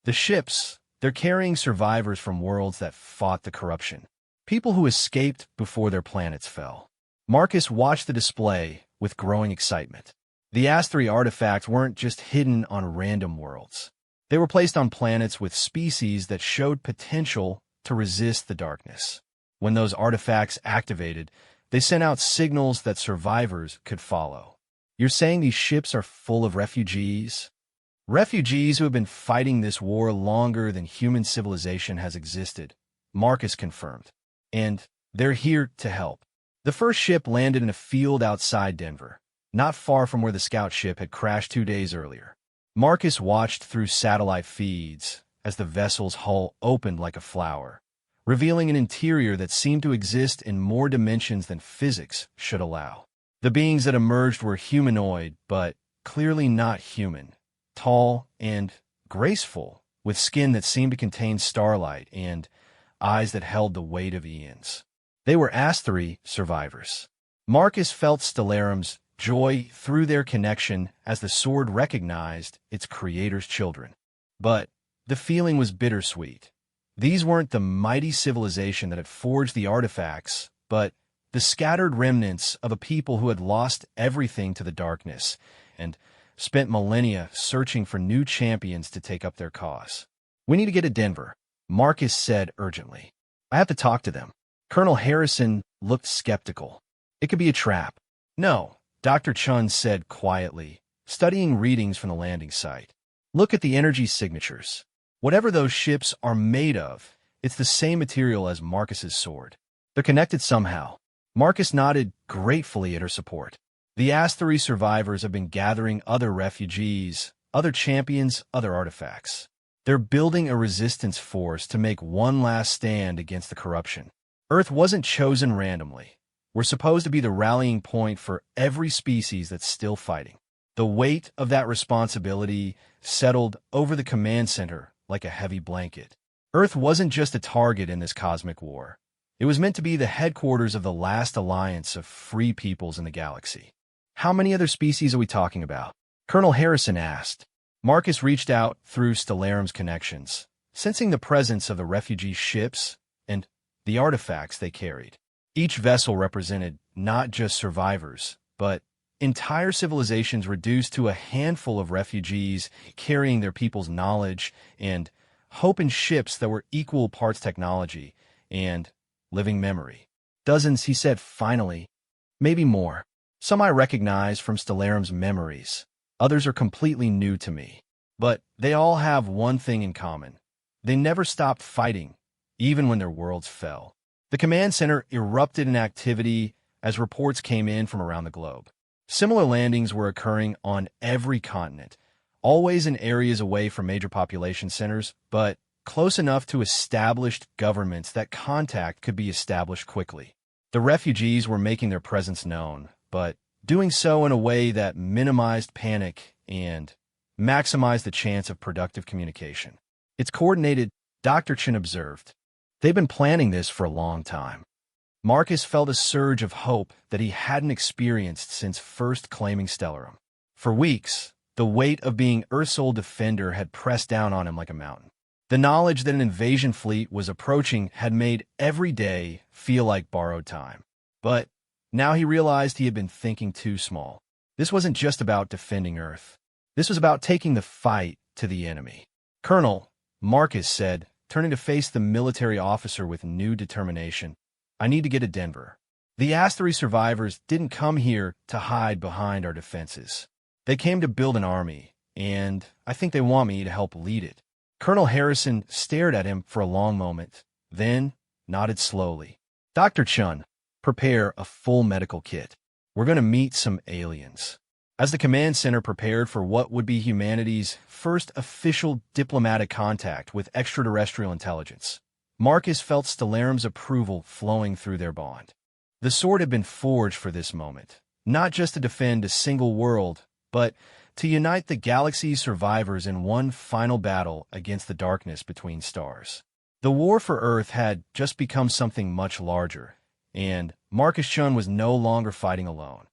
"The ships, they're carrying survivors from worlds that fought the corruption. People who escaped before their planets fell." Marcus watched the display with growing excitement. The Astri artifacts weren't just hidden on random worlds. They were placed on planets with species that showed potential to resist the darkness. When those artifacts activated, they sent out signals that survivors could follow. "You're saying these ships are full of refugees?" "Refugees who have been fighting this war longer than human civilization has existed," Marcus confirmed. "And they're here to help." The first ship landed in a field outside Denver, not far from where the scout ship had crashed 2 days earlier. Marcus watched through satellite feeds as the vessel's hull opened like a flower, revealing an interior that seemed to exist in more dimensions than physics should allow. The beings that emerged were humanoid, but clearly not human, tall and graceful, with skin that seemed to contain starlight and eyes that held the weight of eons. They were Astri survivors. Marcus felt Stellarum's joy through their connection as the sword recognized its creator's children. But the feeling was bittersweet. These weren't the mighty civilization that had forged the artifacts, but the scattered remnants of a people who had lost everything to the darkness and spent millennia searching for new champions to take up their cause. "We need to get to Denver," Marcus said urgently. "I have to talk to them." Colonel Harrison looked skeptical. "It could be a trap." "No," Dr. Chun said quietly, studying readings from the landing site. "Look at the energy signatures. Whatever those ships are made of, it's the same material as Marcus's sword. They're connected somehow." Marcus nodded gratefully at her support. "The Astri survivors have been gathering other refugees, other champions, other artifacts. They're building a resistance force to make one last stand against the corruption. Earth wasn't chosen randomly. We're supposed to be the rallying point for every species that's still fighting." The weight of that responsibility settled over the command center like a heavy blanket. Earth wasn't just a target in this cosmic war. It was meant to be the headquarters of the last alliance of free peoples in the galaxy. "How many other species are we talking about?" Colonel Harrison asked. Marcus reached out through Stellarum's connections, sensing the presence of the refugee ships and the artifacts they carried. Each vessel represented not just survivors, but entire civilizations reduced to a handful of refugees carrying their people's knowledge and hope in ships that were equal parts technology and living memory. "Dozens," he said finally. "Maybe more. Some I recognize from Stellarum's memories. Others are completely new to me. But they all have one thing in common. They never stopped fighting, even when their worlds fell." The command center erupted in activity as reports came in from around the globe. Similar landings were occurring on every continent, always in areas away from major population centers, but close enough to established governments that contact could be established quickly. The refugees were making their presence known, but doing so in a way that minimized panic and maximized the chance of productive communication. "It's coordinated," Dr. Chin observed. They've been planning this for a long time. Marcus felt a surge of hope that he hadn't experienced since first claiming Stellarum. For weeks, the weight of being Earth's sole defender had pressed down on him like a mountain. The knowledge that an invasion fleet was approaching had made every day feel like borrowed time. But now he realized he had been thinking too small. This wasn't just about defending Earth. This was about taking the fight to the enemy. "Colonel," Marcus said, turning to face the military officer with new determination, "I need to get to Denver. The Asteroid survivors didn't come here to hide behind our defenses. They came to build an army, and I think they want me to help lead it." Colonel Harrison stared at him for a long moment, then nodded slowly. "Dr. Chun, prepare a full medical kit. We're going to meet some aliens." As the command center prepared for what would be humanity's first official diplomatic contact with extraterrestrial intelligence, Marcus felt Stellarum's approval flowing through their bond. The sword had been forged for this moment, not just to defend a single world, but to unite the galaxy's survivors in one final battle against the darkness between stars. The war for Earth had just become something much larger, and Marcus Chun was no longer fighting alone.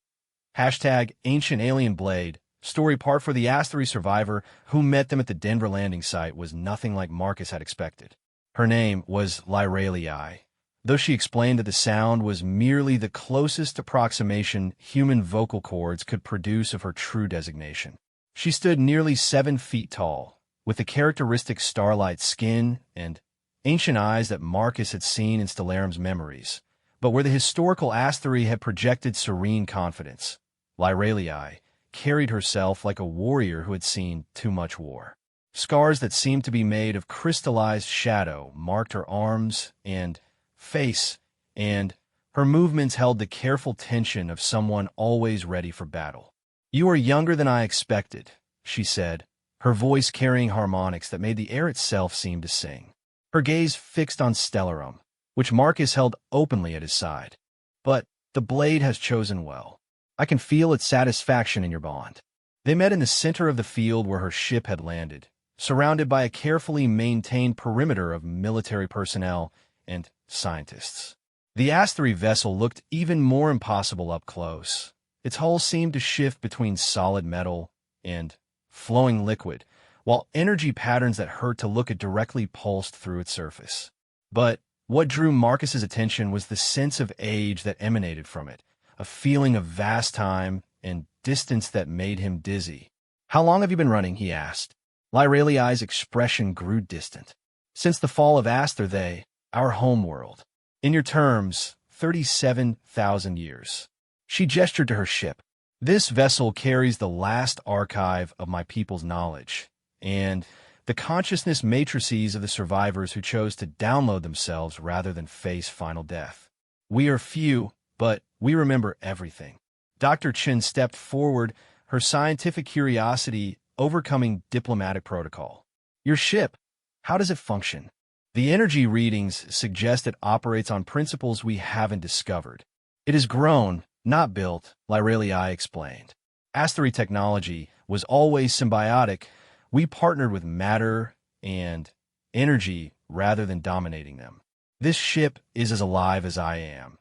#Ancient Alien Blade, story part for the Asteroid survivor who met them at the Denver landing site was nothing like Marcus had expected. Her name was Lyralii, though she explained that the sound was merely the closest approximation human vocal cords could produce of her true designation. She stood nearly 7 feet tall, with the characteristic starlight skin and ancient eyes that Marcus had seen in Stellarum's memories, but where the historical Asteroid had projected serene confidence. Lyralii carried herself like a warrior who had seen too much war. Scars that seemed to be made of crystallized shadow marked her arms and face, and her movements held the careful tension of someone always ready for battle. "You are younger than I expected," she said, her voice carrying harmonics that made the air itself seem to sing. Her gaze fixed on Stellarum, which Marcus held openly at his side. "But the blade has chosen well. I can feel its satisfaction in your bond." They met in the center of the field where her ship had landed, surrounded by a carefully maintained perimeter of military personnel and scientists. The Asteroid vessel looked even more impossible up close. Its hull seemed to shift between solid metal and flowing liquid, while energy patterns that hurt to look at directly pulsed through its surface. But what drew Marcus's attention was the sense of age that emanated from it, a feeling of vast time and distance that made him dizzy. "How long have you been running?" he asked. Lyralii's expression grew distant. "Since the fall of Aster, our home world. In your terms, 37,000 years." She gestured to her ship. "This vessel carries the last archive of my people's knowledge, and the consciousness matrices of the survivors who chose to download themselves rather than face final death. We are few, but we remember everything." Dr. Chin stepped forward, her scientific curiosity overcoming diplomatic protocol. "Your ship, how does it function?" "The energy readings suggest it operates on principles we haven't discovered. It is grown, not built," Lyralii explained. "Asteroid technology was always symbiotic. We partnered with matter and energy rather than dominating them. This ship is as alive as I am,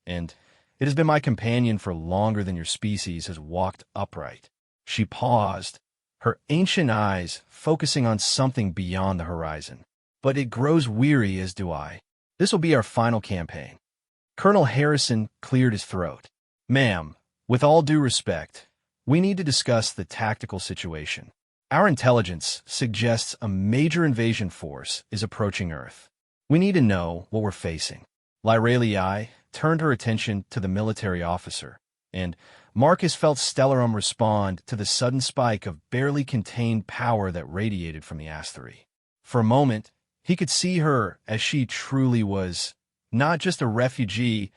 and it has been my companion for longer than your species has walked upright." She paused, her ancient eyes focusing on something beyond the horizon. "But it grows weary, as do I. This will be our final campaign." Colonel Harrison cleared his throat. "Ma'am, with all due respect, we need to discuss the tactical situation. Our intelligence suggests a major invasion force is approaching Earth. We need to know what we're facing." Lyralii turned her attention to the military officer, and Marcus felt Stellarum respond to the sudden spike of barely contained power that radiated from the asteroid. For a moment, he could see her as she truly was, not just a refugee,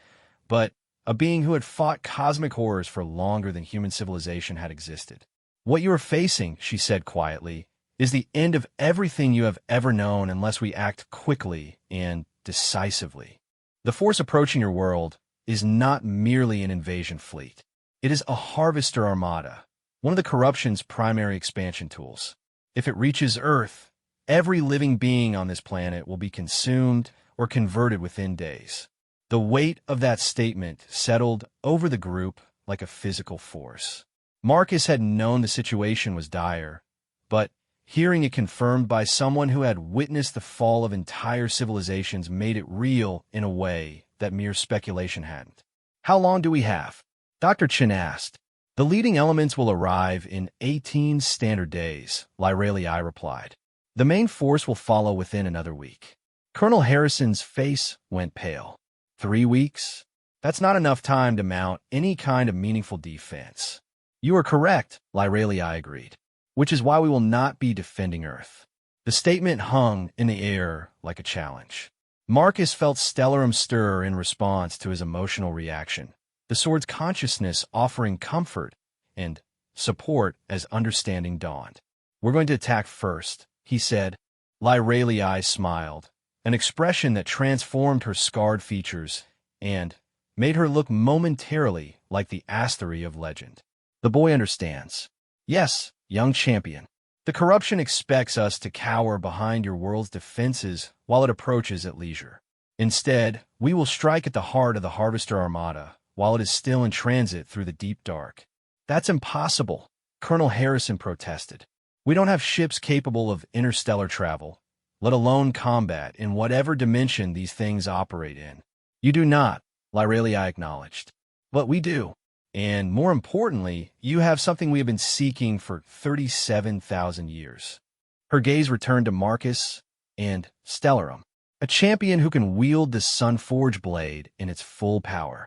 but a being who had fought cosmic horrors for longer than human civilization had existed. "What you are facing," she said quietly, "is the end of everything you have ever known unless we act quickly and decisively. The force approaching your world is not merely an invasion fleet. It is a harvester armada, one of the corruption's primary expansion tools. If it reaches Earth, every living being on this planet will be consumed or converted within days. The weight of that statement settled over the group like a physical force. Marcus had known the situation was dire, but hearing it confirmed by someone who had witnessed the fall of entire civilizations made it real in a way that mere speculation hadn't. "How long do we have?" Dr. Chin asked. "The leading elements will arrive in 18 standard days," Lyralii replied. "The main force will follow within another week." Colonel Harrison's face went pale. 3 weeks? That's not enough time to mount any kind of meaningful defense. "You are correct," Lyralii agreed, "which is why we will not be defending Earth." The statement hung in the air like a challenge. Marcus felt Stellarum stir in response to his emotional reaction, the sword's consciousness offering comfort and support as understanding dawned. "We're going to attack first," he said. Lyralii smiled, an expression that transformed her scarred features and made her look momentarily like the Astery of legend. "The boy understands." "Yes, young champion. The corruption expects us to cower behind your world's defenses while it approaches at leisure. Instead, we will strike at the heart of the Harvester Armada while it is still in transit through the deep dark." "That's impossible," Colonel Harrison protested. "We don't have ships capable of interstellar travel, let alone combat in whatever dimension these things operate in." "You do not," Lyralii acknowledged. "But we do. And more importantly, you have something we have been seeking for 37,000 years." Her gaze returned to Marcus and Stellarum, a champion who can wield the Sunforge blade in its full power.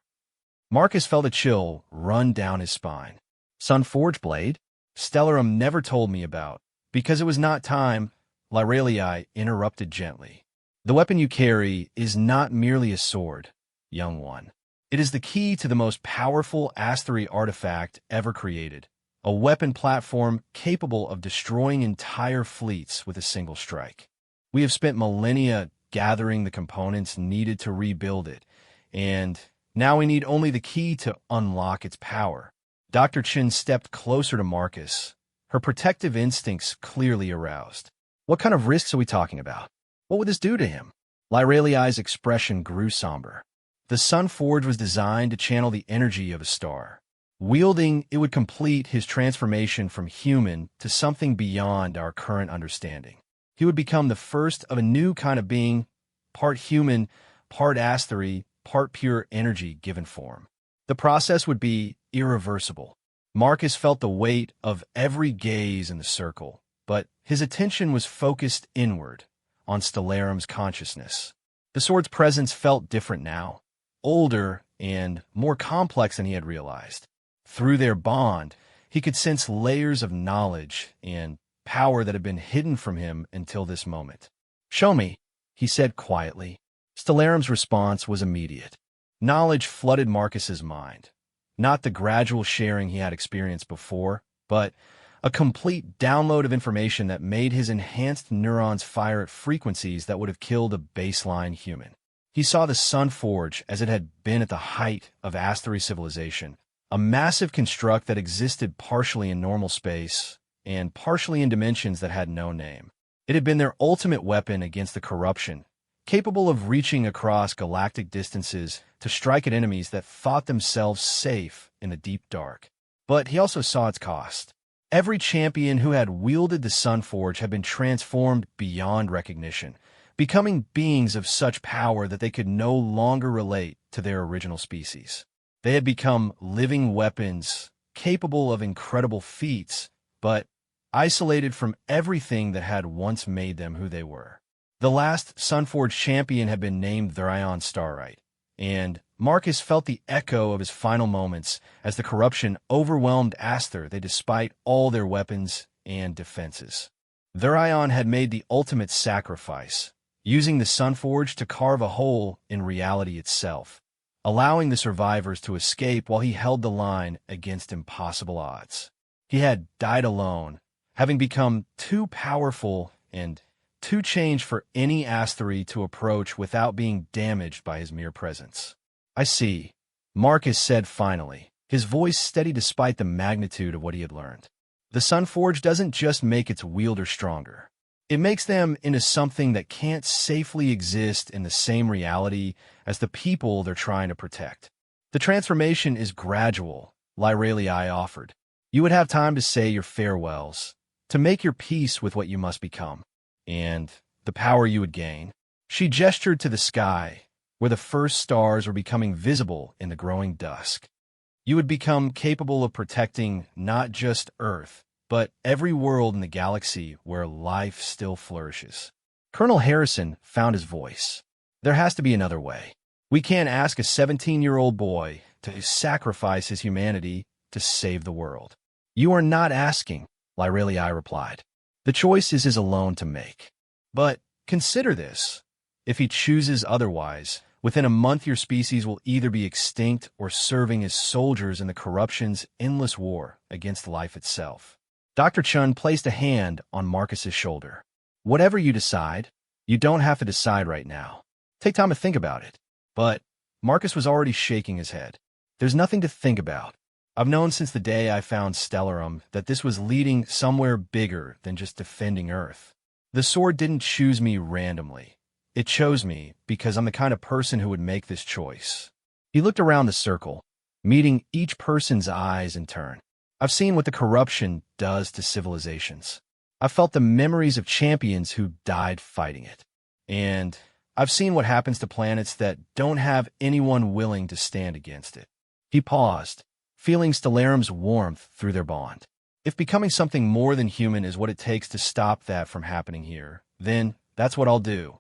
Marcus felt a chill run down his spine. "Sunforge blade? Stellarum never told me about." "Because it was not time," Lyralii interrupted gently. "The weapon you carry is not merely a sword, young one. It is the key to the most powerful Astery artifact ever created, a weapon platform capable of destroying entire fleets with a single strike. We have spent millennia gathering the components needed to rebuild it, and now we need only the key to unlock its power." Dr. Chin stepped closer to Marcus, her protective instincts clearly aroused. "What kind of risks are we talking about? What would this do to him?" Lyralii's expression grew somber. The Sunforge was designed to channel the energy of a star. Wielding it would complete his transformation from human to something beyond our current understanding. He would become the first of a new kind of being, part human, part Astery, part pure energy given form. The process would be irreversible. Marcus felt the weight of every gaze in the circle, but his attention was focused inward, on Stellarum's consciousness. The sword's presence felt different now, older and more complex than he had realized. Through their bond, he could sense layers of knowledge and power that had been hidden from him until this moment. "Show me," he said quietly. Stellarum's response was immediate. Knowledge flooded Marcus's mind. Not the gradual sharing he had experienced before, but a complete download of information that made his enhanced neurons fire at frequencies that would have killed a baseline human. He saw the Sunforge as it had been at the height of Astery civilization, a massive construct that existed partially in normal space and partially in dimensions that had no name. It had been their ultimate weapon against the corruption, capable of reaching across galactic distances to strike at enemies that thought themselves safe in the deep dark. But he also saw its cost. Every champion who had wielded the Sunforge had been transformed beyond recognition, becoming beings of such power that they could no longer relate to their original species. They had become living weapons, capable of incredible feats, but isolated from everything that had once made them who they were. The last Sunforge champion had been named Therion Starlight, and Marcus felt the echo of his final moments as the corruption overwhelmed Aster despite all their weapons and defenses. Therion had made the ultimate sacrifice, using the Sunforge to carve a hole in reality itself, allowing the survivors to escape while he held the line against impossible odds. He had died alone, having become too powerful and too changed for any Astery to approach without being damaged by his mere presence. "I see," Marcus said finally, his voice steady despite the magnitude of what he had learned. "The Sunforge doesn't just make its wielder stronger. It makes them into something that can't safely exist in the same reality as the people they're trying to protect. The transformation is gradual, Lyralii offered. You would have time to say your farewells, to make your peace with what you must become, and the power you would gain. She gestured to the sky, where the first stars were becoming visible in the growing dusk. You would become capable of protecting not just Earth, but every world in the galaxy where life still flourishes. Colonel Harrison found his voice. There has to be another way. We can't ask a 17-year-old boy to sacrifice his humanity to save the world. You are not asking, Lyralii replied. The choice is his alone to make. But consider this. If he chooses otherwise, within a month your species will either be extinct or serving as soldiers in the corruption's endless war against life itself. Dr. Chun placed a hand on Marcus's shoulder. Whatever you decide, you don't have to decide right now. Take time to think about it. But Marcus was already shaking his head. There's nothing to think about. I've known since the day I found Stellarum that this was leading somewhere bigger than just defending Earth. The sword didn't choose me randomly. It chose me because I'm the kind of person who would make this choice. He looked around the circle, meeting each person's eyes in turn. I've seen what the corruption does to civilizations. I've felt the memories of champions who died fighting it. And I've seen what happens to planets that don't have anyone willing to stand against it. He paused, feeling Stellarum's warmth through their bond. If becoming something more than human is what it takes to stop that from happening here, then that's what I'll do.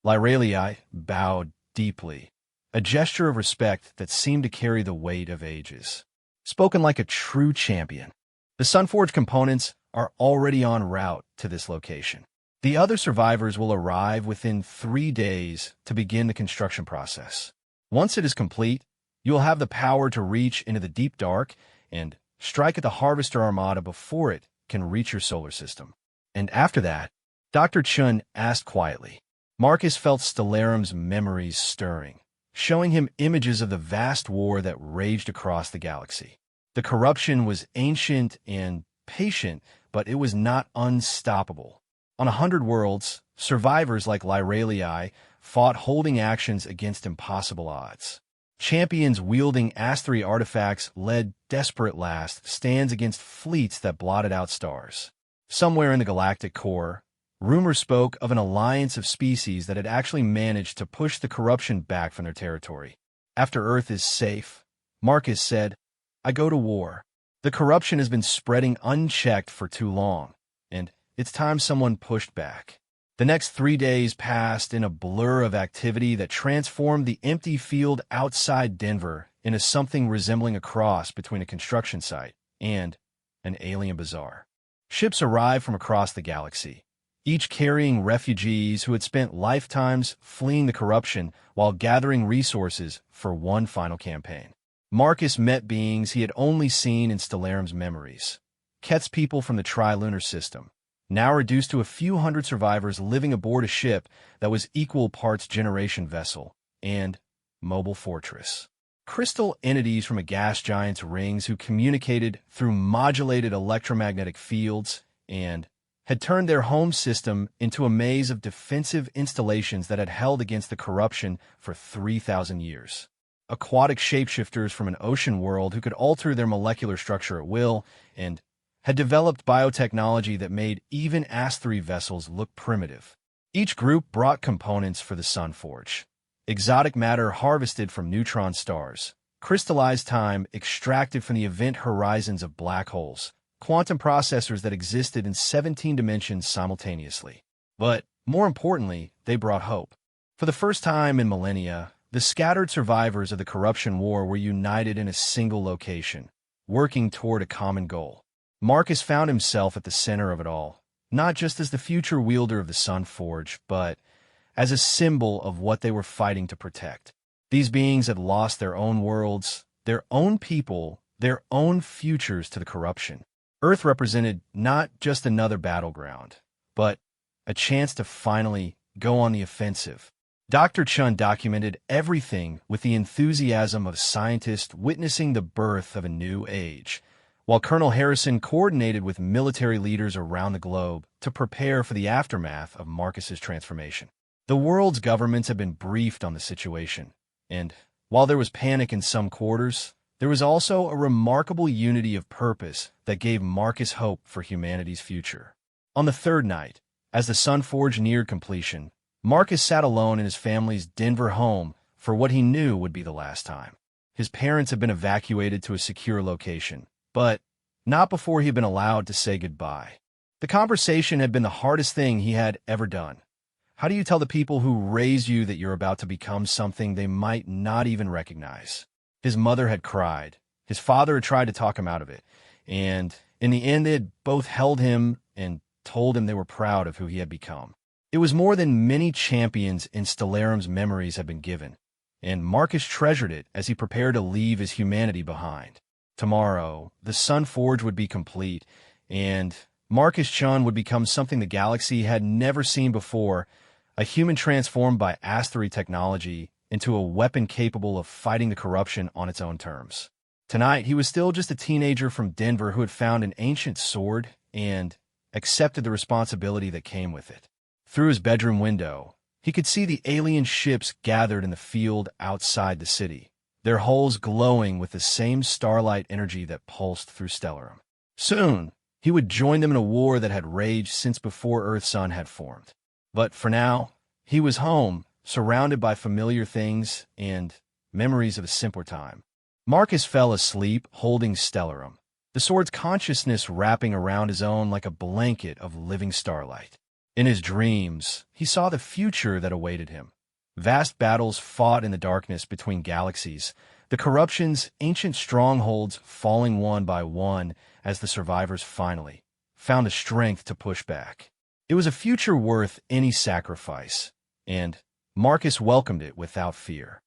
Lyralii bowed deeply, a gesture of respect that seemed to carry the weight of ages. Spoken like a true champion. The Sunforge components are already en route to this location. The other survivors will arrive within 3 days to begin the construction process. Once it is complete, you will have the power to reach into the deep dark and strike at the Harvester Armada before it can reach your solar system. And after that, Dr. Chun asked quietly. Marcus felt Stellarum's memories stirring, showing him images of the vast war that raged across the galaxy. The corruption was ancient and patient, but it was not unstoppable. On 100 worlds, survivors like Lyralii fought holding actions against impossible odds. Champions wielding Asteri artifacts led desperate last stands against fleets that blotted out stars. Somewhere in the galactic core, rumor spoke of an alliance of species that had actually managed to push the corruption back from their territory. After Earth is safe, Marcus said, I go to war. The corruption has been spreading unchecked for too long, and it's time someone pushed back. The next 3 days passed in a blur of activity that transformed the empty field outside Denver into something resembling a cross between a construction site and an alien bazaar. Ships arrived from across the galaxy, each carrying refugees who had spent lifetimes fleeing the corruption while gathering resources for one final campaign. Marcus met beings he had only seen in Stellarum's memories. Ket's people from the Tri-Lunar system, now reduced to a few hundred survivors living aboard a ship that was equal parts generation vessel and mobile fortress. Crystal entities from a gas giant's rings who communicated through modulated electromagnetic fields and had turned their home system into a maze of defensive installations that had held against the corruption for 3,000 years. Aquatic shapeshifters from an ocean world who could alter their molecular structure at will and had developed biotechnology that made even Asteri vessels look primitive. Each group brought components for the Sunforge. Exotic matter harvested from neutron stars, crystallized time extracted from the event horizons of black holes, quantum processors that existed in 17 dimensions simultaneously. But, more importantly, they brought hope. For the first time in millennia, the scattered survivors of the corruption war were united in a single location, working toward a common goal. Marcus found himself at the center of it all, not just as the future wielder of the Sunforge, but as a symbol of what they were fighting to protect. These beings had lost their own worlds, their own people, their own futures to the corruption. Earth represented not just another battleground, but a chance to finally go on the offensive. Dr. Chun documented everything with the enthusiasm of a scientist witnessing the birth of a new age, while Colonel Harrison coordinated with military leaders around the globe to prepare for the aftermath of Marcus's transformation. The world's governments had been briefed on the situation, and while there was panic in some quarters, there was also a remarkable unity of purpose that gave Marcus hope for humanity's future. On the third night, as the Sun Forge neared completion, Marcus sat alone in his family's Denver home for what he knew would be the last time. His parents had been evacuated to a secure location, but not before he had been allowed to say goodbye. The conversation had been the hardest thing he had ever done. How do you tell the people who raised you that you're about to become something they might not even recognize? His mother had cried. His father had tried to talk him out of it. And in the end, they had both held him and told him they were proud of who he had become. It was more than many champions in Stellarum's memories had been given, and Marcus treasured it as he prepared to leave his humanity behind. Tomorrow, the Sun Forge would be complete, and Marcus Chun would become something the galaxy had never seen before, a human transformed by Asteroid technology into a weapon capable of fighting the corruption on its own terms. Tonight, he was still just a teenager from Denver who had found an ancient sword and accepted the responsibility that came with it. Through his bedroom window, he could see the alien ships gathered in the field outside the city, their hulls glowing with the same starlight energy that pulsed through Stellarum. Soon, he would join them in a war that had raged since before Earth-Sun had formed. But for now, he was home, surrounded by familiar things and memories of a simpler time. Marcus fell asleep, holding Stellarum, the sword's consciousness wrapping around his own like a blanket of living starlight. In his dreams, he saw the future that awaited him. Vast battles fought in the darkness between galaxies, the corruption's ancient strongholds falling one by one as the survivors finally found the strength to push back. It was a future worth any sacrifice, and Marcus welcomed it without fear.